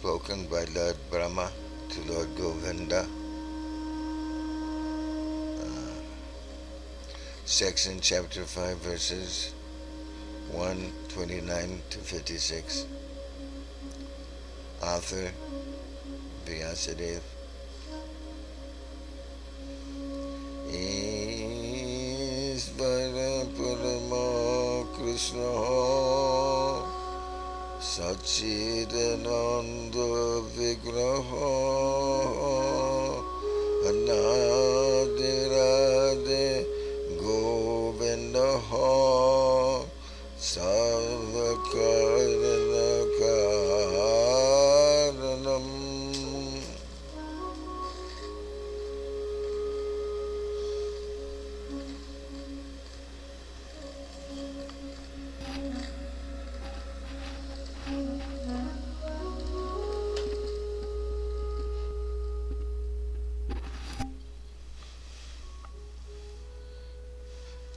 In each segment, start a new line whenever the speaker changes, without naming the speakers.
spoken by Lord Brahma to Lord Govinda, section chapter 5, verses 129 to 56. Author Vyasadeva. Ishvara Parama Krishna Sachidananda Vigraha Anadirade Govindaha Sarvakaranakaranam.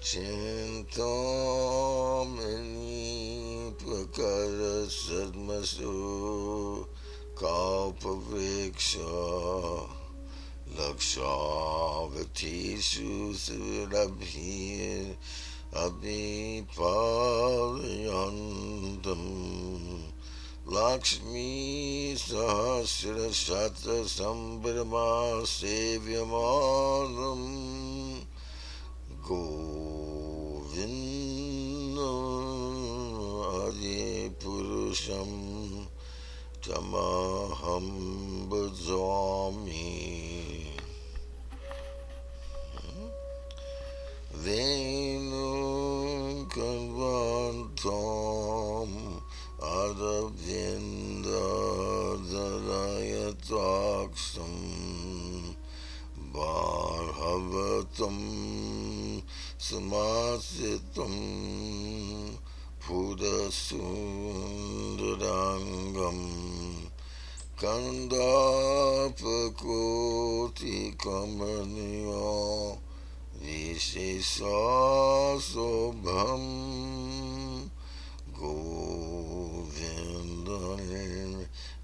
Chintamani prakara sadmasu kalpavriksha lakshavatisu surabhir abhipayantam Lakshmi sahasra shatra sambrama sevyamanam Govinda Adi Purusham Tamaham Bhajami Venu Kanvantam Adavinda Dharayataksam Bharhavatam Samasitam Pudasundarangam Kandapakoti Kamaniya Vishesasobham Govinda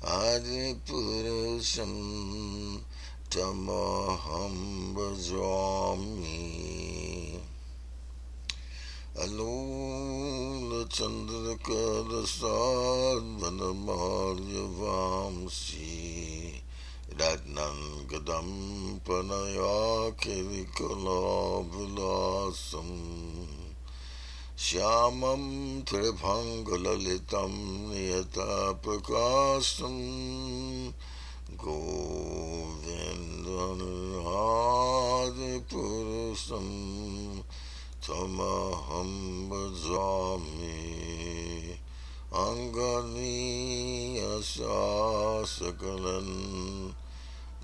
Adipurusham Tamaham Bhajami Alola Chandrakara Sadvanamalya Vamsi Ratnan Gadam Panaya Kirikala Vilasam Shyamam Tribhangalalitam Niyata Prakasam Govinda Adipurusam Tamaham Bhajami Angani Asasakalan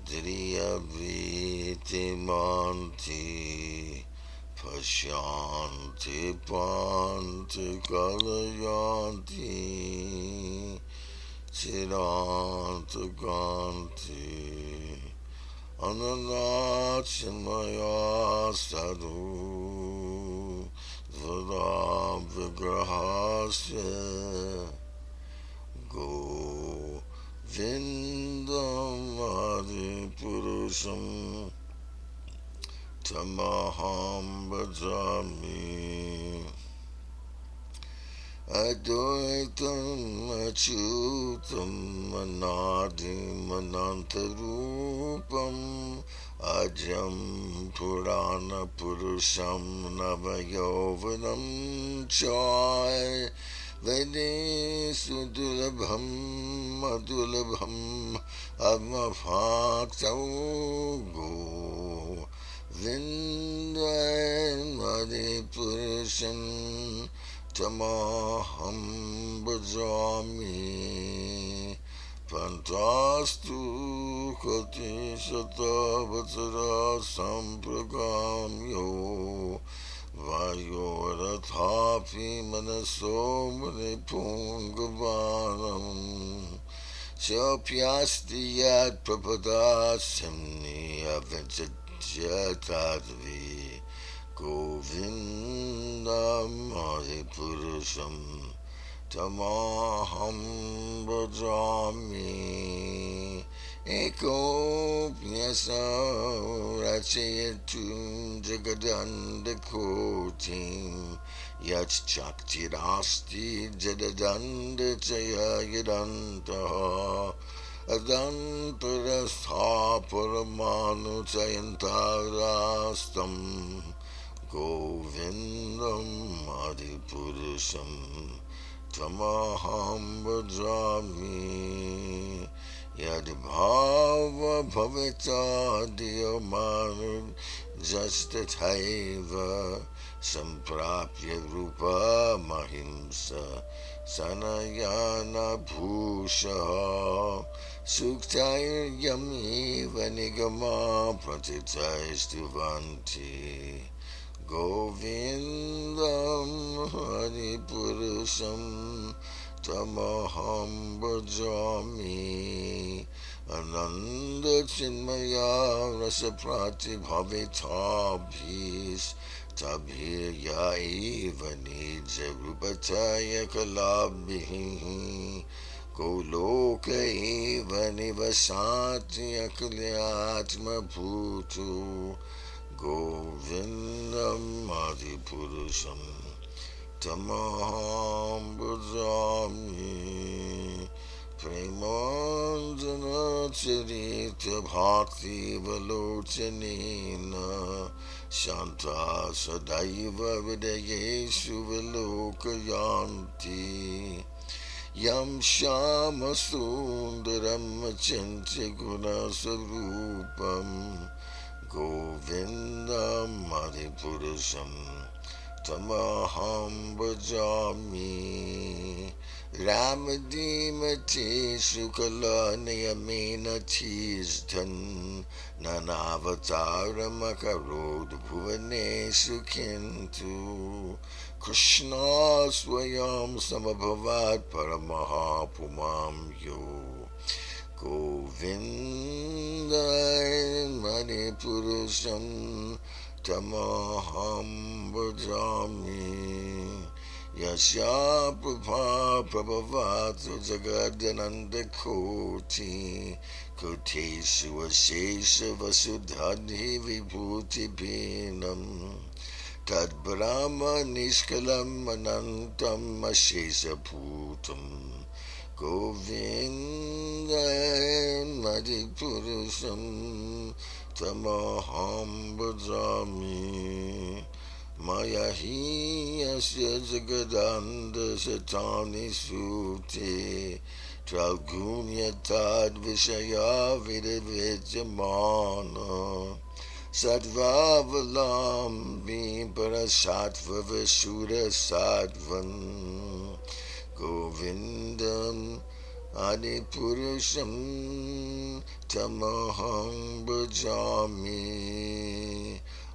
Driyavriti Manti Pashanti Panti Kalayanti Chiranta Ganti Ananachamaya Sadhu Vada Vigrahasya Govindam Adipurusham Tamaham Bhajami Advaitam Achyutam Anadim Anantarupam Ajam Purana Purusham Navayovanam Chai Vede Sudulabham Madulabham Amaphaktau Vindayam Adipurusham Tamaham Bhajami Pantastu Kati Shata Vatsara Sampragamyo Vayorathapi Manaso Manipungavaram Shapyasti Yad Prapadashamni Avanchajatadvi Govindam Adipurusham tamaham bhajami. Eko pyasa rachayatum jagadandakoti yat chaktirasti jadadanda chaya yadantaha adantara paramanu chayantarastam govindam adipurusham tamaham bhajami. Yadbhava bhavita diyamanu jastataiva samprapya rupa mahimsa sanayana bhusha suktair yamiva nigama pratitaistuvanti govindam haripurusham tamaham bhajami. Ananda chinmaya rasa prati bhavitabhis tabhirya eva nija rupataya kalabhihi goloka eva nivasati akalyatma bhutu govindam adipurusham tamaham bhajami. Premanjana charita bhakti valochanena shanta sadaiva vidayeshu vilokayanti yam shama sundaram achintya guna sarupam govindam adipurusham tamaham bhajami. Ramadimati Shukala Niyamena Tiztan Nanavataram Akarod Bhuvane Sukintu Krishna Swayam Samabhavat Paramaha Pumam Yo Govinda Manipurusham Tamaham Bhajami. Yasya Prabha Prabhavatu Jagadananda Koti Koteshu Ashesha Vasudhadhi Vibhuti Pinam Tad Brahma Nishkalam Anantam Ashesha Putam Govinda Madhipurusham Tamaham Bhajami. Maya hi asya jagadanda satani sute tralgunya tad vishaya vidavijamana satvavalambi parasatva vishura satvan govindam adipurusham tamaham bhajami.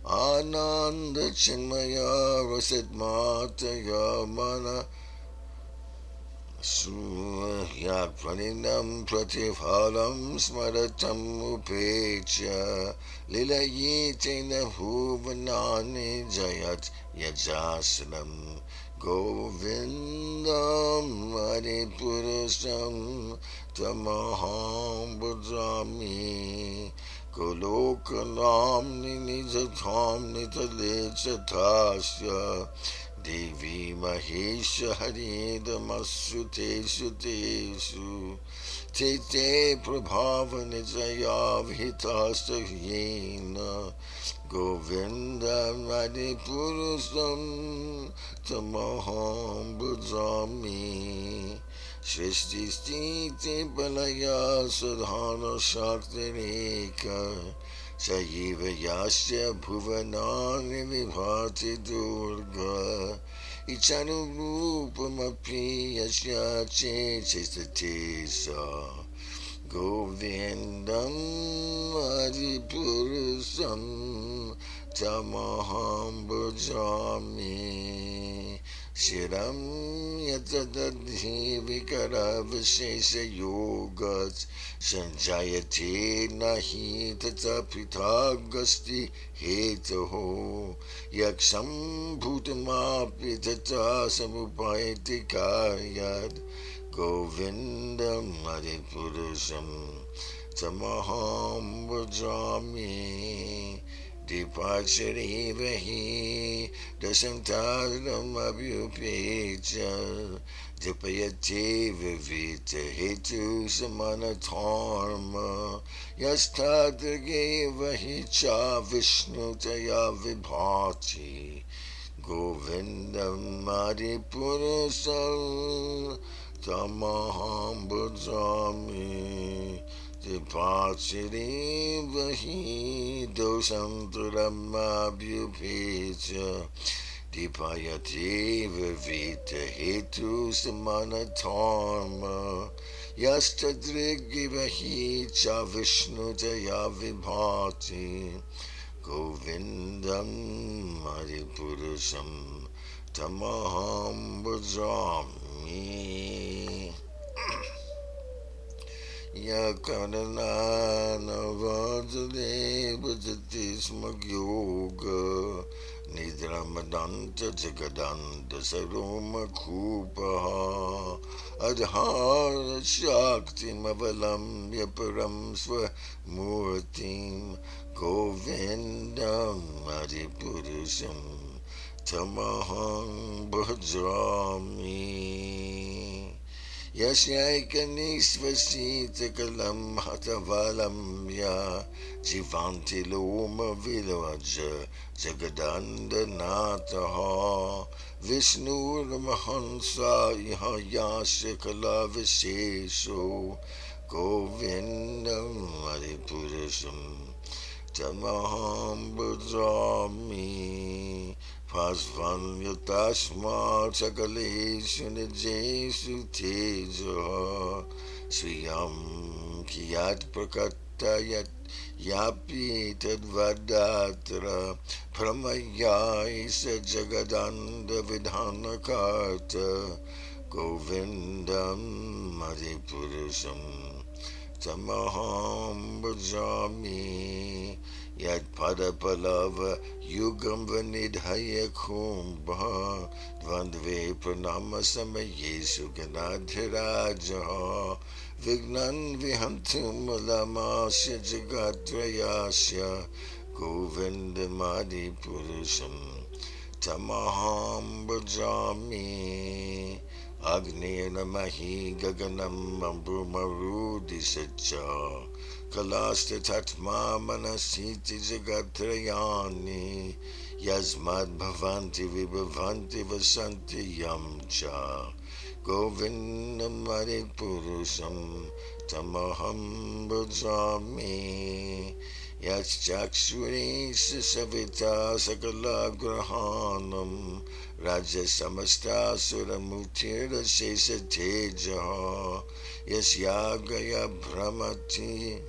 Ananda chinmaya rasit mataya mana suya praninam pratifhalam smaratam upecha lilayitena bhuvanani jayat yajasanam govindam adipurusham tamaham bhajami. Golokanam ninijatham nitalechatasya Devi Mahesha Haridamassuteshu teshu Tete Prabhava Nijaya Vihitasta Hyena Govinda Madhipurusam Tamaham Bhajami. Shrishti Stiti Balaya Sadhana Shaktireka Sayiva Yasya Bhuvanani Vibhati Durga Ichanu Rupamapi Yasya Chestatesa Govindam Adipurusam Tamaham Bhajami. Shiram yatadadhi vikara vishesha yogat sanjayate nahi tata pritagasti hetaho yaksham bhutamapi tata samupayati kayad govindam adipurusam tamaham vajami Dipacharivahi dasantaram abhyupecha Dipayate vivita hetu samanatarma Yastadrgevahi cha vishnutaya vibhati Govindam adipurusal tamaham bhajami Dipachirivahi dosam turamabhyupecha Dipayate vivita hetu samanatarma Yastadrigivahi cha vishnutaya vibhati Govindam adipurusam tamaham bhajami Yakanana vajale bhajati smagyoga Nidramadanta jagadanta saroma kupaha Adhara shakti mavalam yaparam swamurtim Govindam adipurusam tamaham bhajami Yasyaikanisvasita kalam hatavalam ya Jivanti loma vilaja jagadanda nataha Vishnu ramahansa iha yasya kala vishesho Govindam adipurusam tamaham bhajami Pasvan yatasma chakaleshu nijesu teja Sriyam kiyat prakatayat yapi tadvadatra Pramaya isa jagadanda vidhanakarta Govindam adipurusam tamaham bhajami Yad padapalava yugam vanidhaya kumbha Dvandve pranama samayesu ganadhiraja Vignan vihantum alamasya jagatrayasya Govindamadi purusam tamaham bhajami Agni namahi gaganam ambrumarudi sacha Kalasta tatma manasiti jagatrayani Yasmad bhavanti vibhavanti vasanti yamcha Govindam adipurusam tamaham bhajami Yachakshuri savita sakala grahanam Raja samasta suramutir shesa teja Yasyagaya brahmati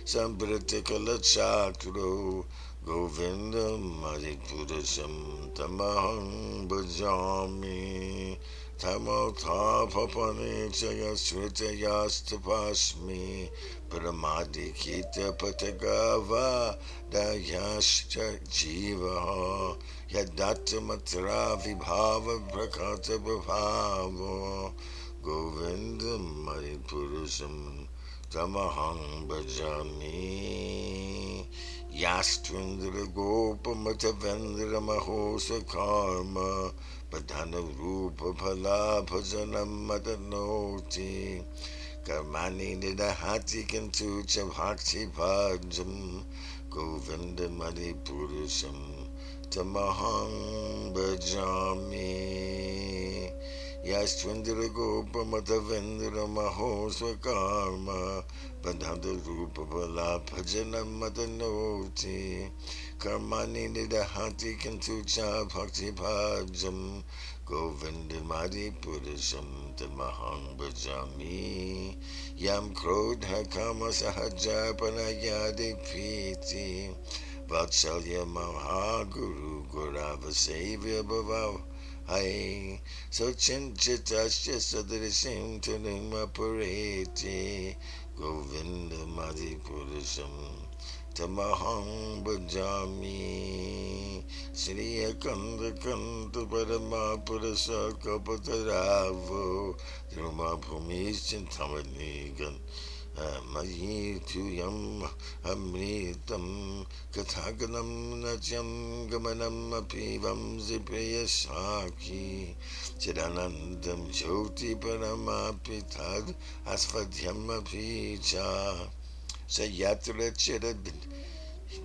Sambritakala chakro Govindam adipurusam tamaham bhajami Tamotha papane chaya sritayastapasmi Pramadi kita patagava dayashcha jiva Yadatta matra vibhava prakata bhava Govindam adipurusam tamaham bhajami Yastvindra gopa matavendra mahosa karma Padhana rupa phala bhajanam madanoti Karmani nidahati kantucha bhakti bhajam Govindam adipurusam tamaham bhajami Yastvindra gopa matavendra mahosa karma Padhana rupa phala bhajanam madanoti Karmani nidahati kantucha bhakti bhajam Govindam adipurusam tamaham bhajami Yam krodha kama sahaja panayadi priti Vatsalya mahaguru gurava sevya bhava Hai Sochinchitasya Sadarishim Tanima Pureti Govinda Madi Purusham Tamaham Bhajami Sri Akanda Kanta Parama Purasa Kapataravo Druma Pumischintamanigan Mayi Tuyam Amritam Kathaganam Natyam Gamanam Apivam Zipriya Shaki Chidanandam Jyoti Paramapitad Asfadhyam Apicha Sayatra Chirabin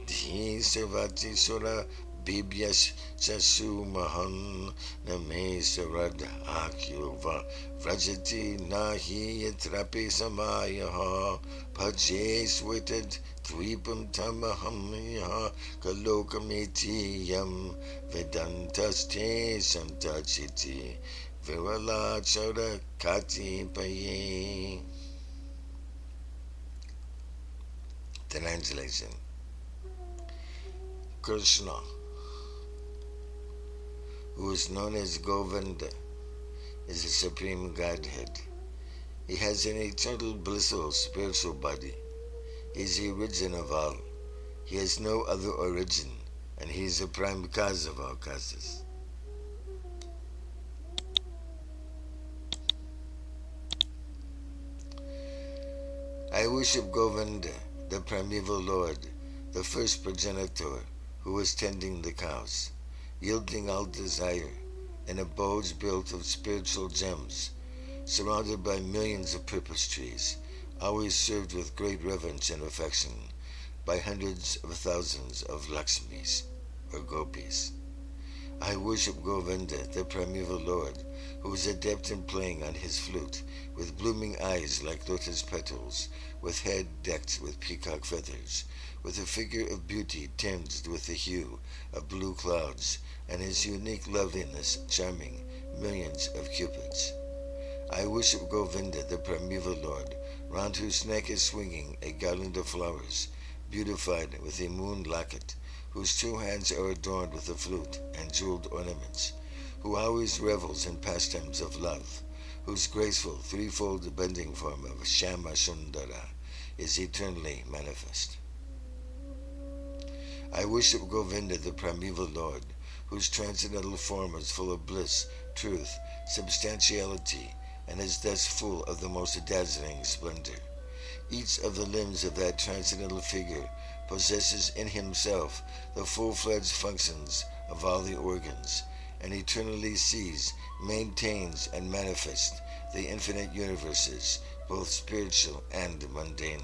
Dhi Savati Sura Bibyash Sasu Mahan Name Sarad Akyuva Vrajati Nahi Yatrapi Samayaha Paje Swited Dvipam Tamahamya Kalokamitiyam Vedantaste Santachiti Virala Chara Kati Paye. Translation. Krishna, who is known as Govinda, is the Supreme Godhead. He has an eternal blissful spiritual body. He is the origin of all. He has no other origin, and he is the prime cause of all causes. I worship Govinda, the primeval Lord, the first progenitor, who was tending the cows, yielding all desire, in abodes built of spiritual gems, surrounded by millions of purpose trees, always served with great reverence and affection by hundreds of thousands of Lakshmis, or Gopis. I worship Govinda, the primeval Lord, who is adept in playing on his flute, with blooming eyes like lotus petals, with head decked with peacock feathers, with a figure of beauty tinged with the hue of blue clouds, and his unique loveliness charming millions of cupids. I worship Govinda, the primeval Lord, round whose neck is swinging a garland of flowers, beautified with a moon locket, whose two hands are adorned with a flute and jeweled ornaments, who always revels in pastimes of love, whose graceful threefold bending form of Shama Sundara is eternally manifest. I worship Govinda, the primeval Lord, whose transcendental form is full of bliss, truth, substantiality, and is thus full of the most dazzling splendor. Each of the limbs of that transcendental figure possesses in himself the full-fledged functions of all the organs, and eternally sees, maintains, and manifests the infinite universes, both spiritual and mundane.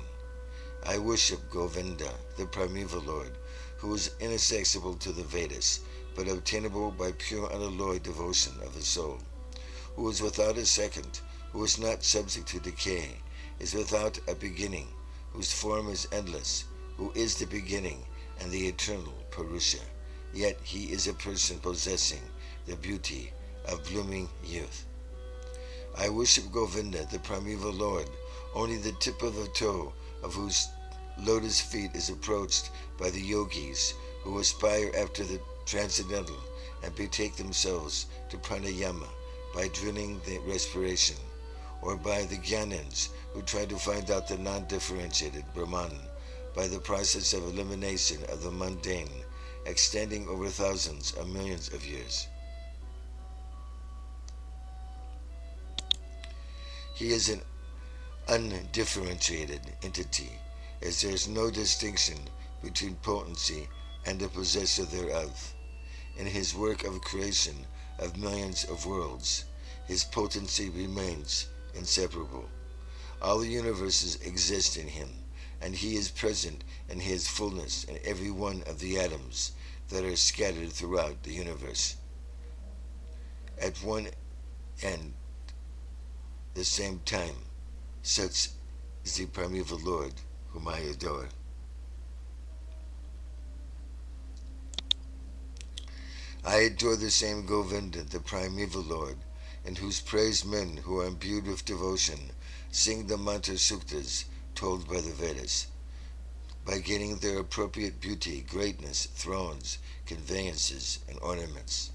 I worship Govinda, the primeval Lord, who is inaccessible to the Vedas, but obtainable by pure unalloyed devotion of the soul, who is without a second, who is not subject to decay, is without a beginning, whose form is endless, who is the beginning and the eternal Purusha, yet he is a person possessing the beauty of blooming youth. I worship Govinda, the primeval Lord, only the tip of the toe of whose lotus feet is approached by the yogis who aspire after the transcendental and betake themselves to pranayama by drilling the respiration, or by the jnanins who try to find out the non-differentiated Brahman by the process of elimination of the mundane, extending over thousands of millions of years. He is an undifferentiated entity, as there is no distinction between potency and the possessor thereof. In his work of creation of millions of worlds, his potency remains inseparable. All the universes exist in him, and he is present in his fullness in every one of the atoms that are scattered throughout the universe. At one and the same time, such is the primeval Lord whom I adore. I adore the same Govinda, the primeval Lord, in whose praise men who are imbued with devotion sing the mantra suktas told by the Vedas, by gaining their appropriate beauty, greatness, thrones, conveyances, and ornaments.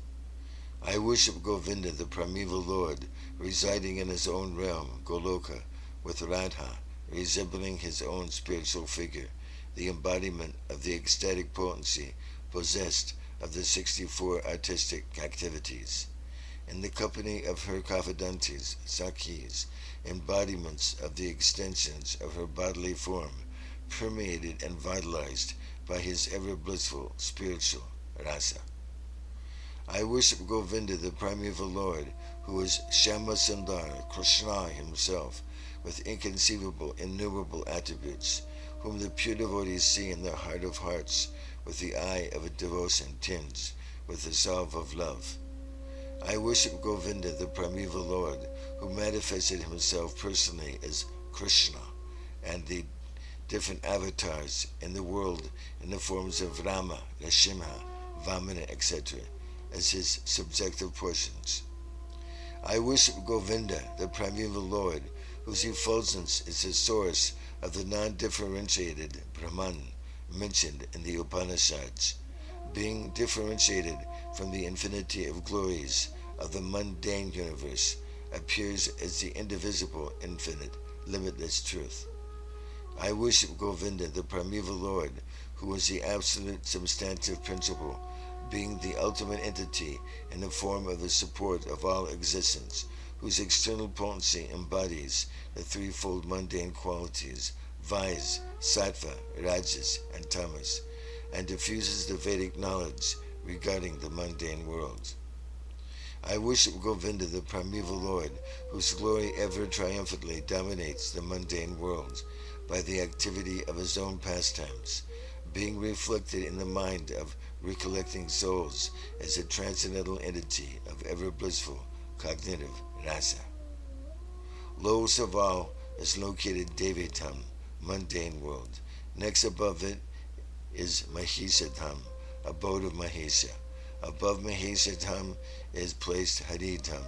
I worship Govinda, the primeval Lord, residing in his own realm, Goloka, with Radha, resembling his own spiritual figure, the embodiment of the ecstatic potency possessed of the 64 artistic activities. In the company of her confidantes, Sakhis, embodiments of the extensions of her bodily form, permeated and vitalized by his ever-blissful spiritual rasa. I worship Govinda, the primeval Lord, who is Shama Sundar, Krishna himself, with inconceivable, innumerable attributes, whom the pure devotees see in their heart of hearts, with the eye of a devotion tinged with the salve of love. I worship Govinda, the primeval Lord, who manifested himself personally as Krishna and the different avatars in the world in the forms of Rama, Nrsimha, Vamana, etc., as his subjective portions. I worship Govinda, the primeval Lord, whose effulgence is the source of the non-differentiated Brahman mentioned in the Upanishads, being differentiated from the infinity of glories of the mundane universe, appears as the indivisible, infinite, limitless truth. I worship Govinda, the primeval Lord, who is the absolute substantive principle, being the ultimate entity in the form of the support of all existence, whose external potency embodies the threefold mundane qualities, Vais, Sattva, Rajas, and Tamas, and diffuses the Vedic knowledge regarding the mundane world. I worship Govinda, the primeval Lord, whose glory ever triumphantly dominates the mundane world by the activity of his own pastimes, being reflected in the mind of recollecting souls as a transcendental entity of ever-blissful cognitive rasa. Low Saval is located Devitam, mundane world. Next above it is Mahishatam, abode of Mahesha. Above Maheshatam is placed Haritam,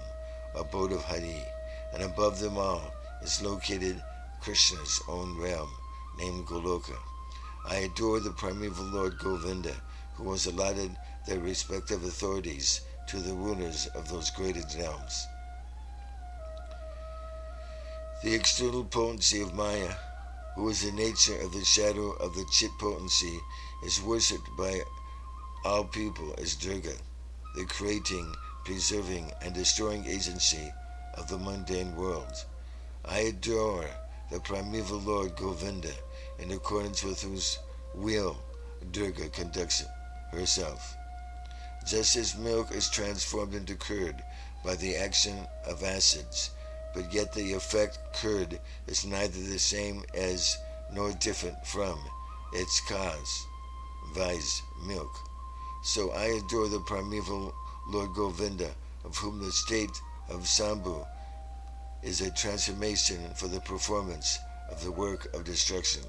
abode of Hari, and above them all is located Krishna's own realm, named Goloka. I adore the primeval Lord Govinda, who has allotted their respective authorities to the rulers of those graded realms. The external potency of Maya, who is the nature of the shadow of the Chit potency, is worshipped by all people as Durga, the creating, preserving, and destroying agency of the mundane world. I adore the primeval Lord Govinda, in accordance with whose will Durga conducts herself. Just as milk is transformed into curd by the action of acids, but yet the effect curd is neither the same as nor different from its cause, viz. Milk. So I adore the primeval Lord Govinda, of whom the state of Sambhu is a transformation for the performance of the work of destruction.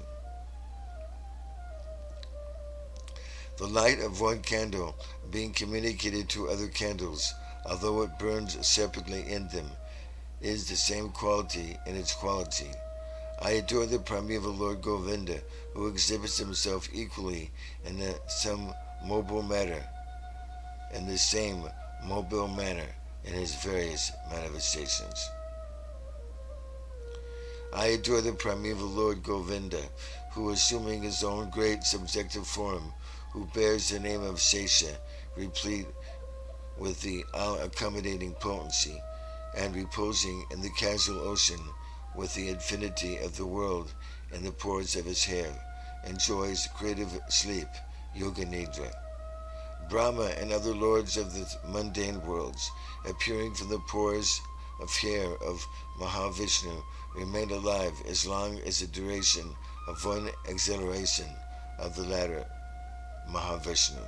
The light of one candle being communicated to other candles, although it burns separately in them, is the same quality in its quality. I adore the primeval Lord Govinda, who exhibits himself equally in the same mobile manner in his various manifestations. I adore the primeval Lord Govinda, who, assuming his own great subjective form, who bears the name of Sesha, replete with the all-accommodating potency, and reposing in the casual ocean with the infinity of the world in the pores of his hair, enjoys creative sleep, yoga nidra. Brahma and other lords of the mundane worlds, appearing from the pores of hair of Mahavishnu, remain alive as long as the duration of one exhilaration of the latter, Mahavishnu.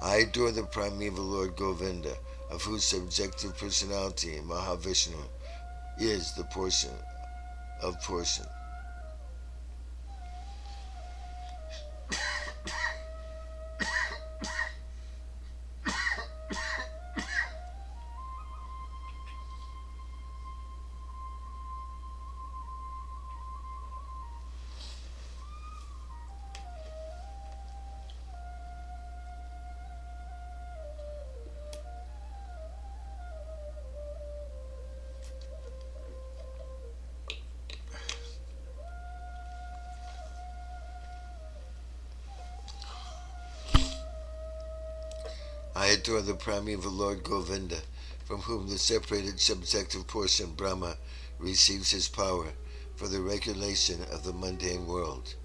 I adore the primeval Lord Govinda, of whose subjective personality Mahavishnu is the portion of portion. I adore the primeval Lord Govinda, from whom the separated subjective portion Brahma receives his power for the regulation of the mundane world.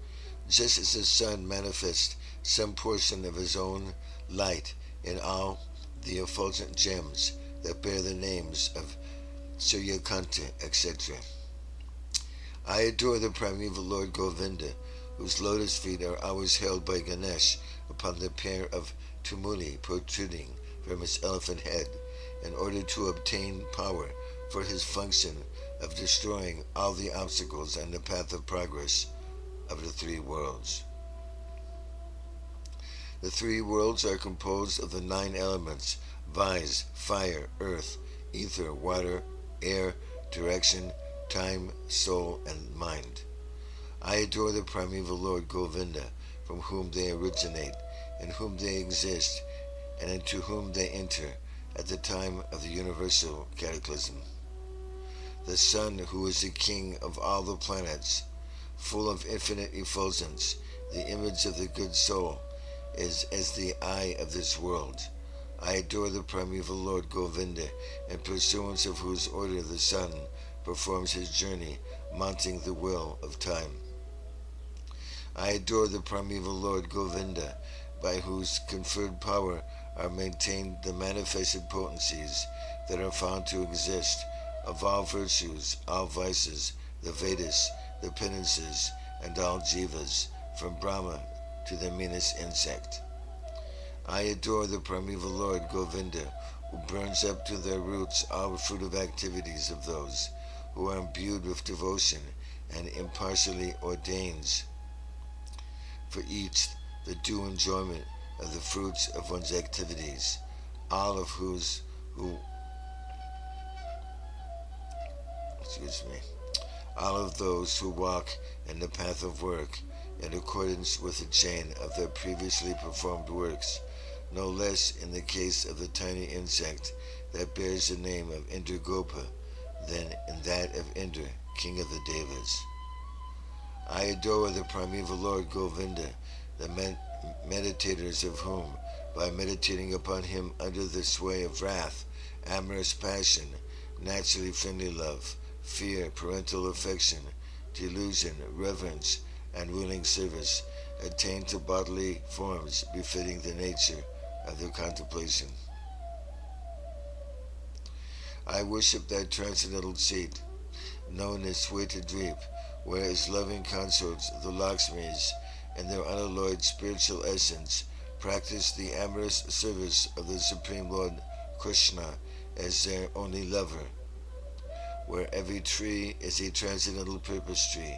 Just as the sun manifests some portion of his own light in all the effulgent gems that bear the names of Suryakanta, etc. I adore the primeval Lord Govinda, whose lotus feet are always held by Ganesh upon the pair of tumuli protruding from his elephant head, in order to obtain power for his function of destroying all the obstacles on the path of progress of the three worlds. The three worlds are composed of the 9 elements: viz., fire, earth, ether, water, air, direction, time, soul, and mind. I adore the primeval Lord Govinda, from whom they originate, in whom they exist, and into whom they enter at the time of the universal cataclysm. The sun, who is the king of all the planets, full of infinite effulgence, the image of the good soul, is as the eye of this world. I adore the primeval Lord Govinda, in pursuance of whose order the sun performs his journey, mounting the wheel of time. I adore the primeval Lord Govinda, by whose conferred power are maintained the manifested potencies that are found to exist of all virtues, all vices, the Vedas, the penances, and all jivas, from Brahma to the meanest insect. I adore the primeval Lord Govinda, who burns up to their roots all the fruitive activities of those who are imbued with devotion, and impartially ordains for each the due enjoyment of the fruits of one's activities, all of all of those who walk in the path of work in accordance with the chain of their previously performed works, no less in the case of the tiny insect that bears the name of Indragopa than in that of Indra, king of the Devas. I adore the primeval Lord Govinda, the meditators of whom, by meditating upon him under the sway of wrath, amorous passion, naturally friendly love, fear, parental affection, delusion, reverence, and willing service, attain to bodily forms befitting the nature of their contemplation. I worship that transcendental seat, known as Swetadweep, where his loving consorts, the Lakshmis, in their unalloyed spiritual essence, practice the amorous service of the Supreme Lord Krishna as their only lover, where every tree is a transcendental purpose tree,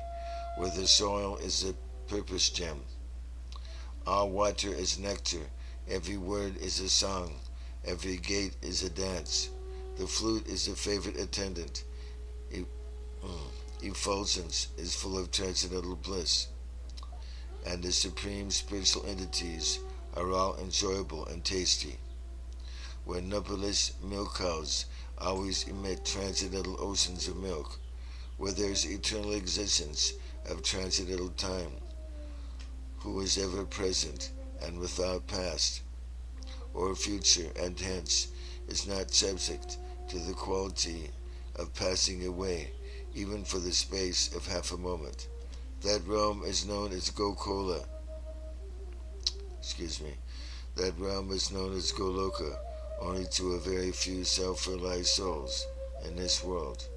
where the soil is a purpose gem. All water is nectar, every word is a song, every gate is a dance. The flute is a favorite attendant. Effulgence is full of transcendental bliss, and the supreme spiritual entities are all enjoyable and tasty. Where numberless milk cows always emit transcendental oceans of milk, where there is eternal existence of transcendental time, who is ever present and without past or future, and hence is not subject to the quality of passing away, even for the space of half a moment. That realm is known as Gokola. That realm is known as Goloka, only to a very few self-realized souls in this world.